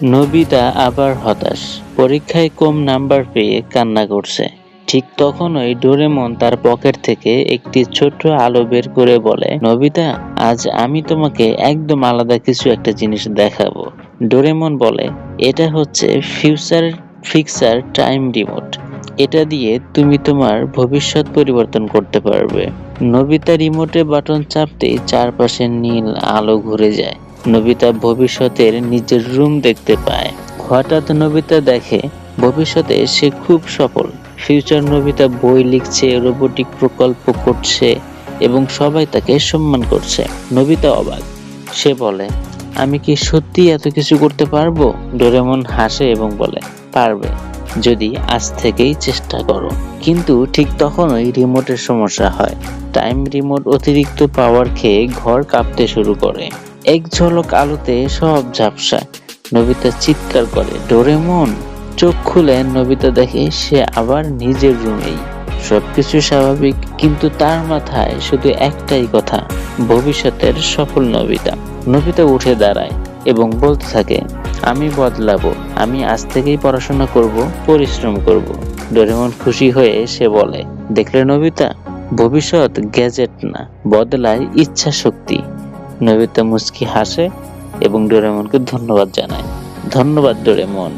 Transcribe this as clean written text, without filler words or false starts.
Nobita আবার হতাশ। পরীক্ষায় কম নাম্বার পেয়ে কান্না করছে। ঠিক তখনই ডোরেমন তার পকেট থেকে একটি ছোট্ট আলো বের করে বলে, নবিতা, আজ আমি তোমাকে একদম আলাদা কিছু একটা জিনিস দেখাবো। ডোরেমন বলে, এটা হচ্ছে ফিউচার ফিক্সার টাইম রিমোট। এটা দিয়ে তুমি তোমার ভবিষ্যৎ পরিবর্তন করতে পারবে। নবিতা রিমোটে বাটন চাপতেই চারপাশে নীল আলো ঘুরে যায়। নবিতা ভবিষ্যতের নিজের রুম দেখতে পায়। হঠাৎ নবিতা দেখে ভবিষ্যতে সে খুব সফল। ফিউচার নবিতা বই লিখছে, রোবোটিক প্রকল্প করছে এবং সবাই তাকে সম্মান করছে। নবিতা অবাক। সে বলে, আমি কি সত্যি এত কিছু করতে পারবো? ডোরেমন হাসে এবং বলে, পারবে, যদি আজ থেকেই চেষ্টা করো। কিন্তু ঠিক তখনই রিমোটের সমস্যা হয়। টাইম রিমোট অতিরিক্ত পাওয়ার খেয়ে ঘর কাঁপতে শুরু করে। এক ঝলক আলোতে সব ঝাপসা। নবিতা চিৎকার করে, ডোরেমন! চোখ খুলে নবিতা দেখে সে আবার নিজের রুমেই। সবকিছু স্বাভাবিক, কিন্তু তার মাথায় শুধু একটাই কথা, ভবিষ্যতের সফল নবিতা। নবিতা উঠে দাঁড়ায় এবং বলতে থাকে, আমি বদলাবো, আমি আজ থেকেই পড়াশোনা করব, পরিশ্রম করব। ডোরেমন খুশি হয়ে সে বলে, দেখলে নবিতা, ভবিষ্যৎ গ্যাজেট না, বদলায় ইচ্ছা শক্তি। নবিতা মুচকি হাসে এবং ডোরেমনকে ধন্যবাদ জানায়। ধন্যবাদ ডোরেমন।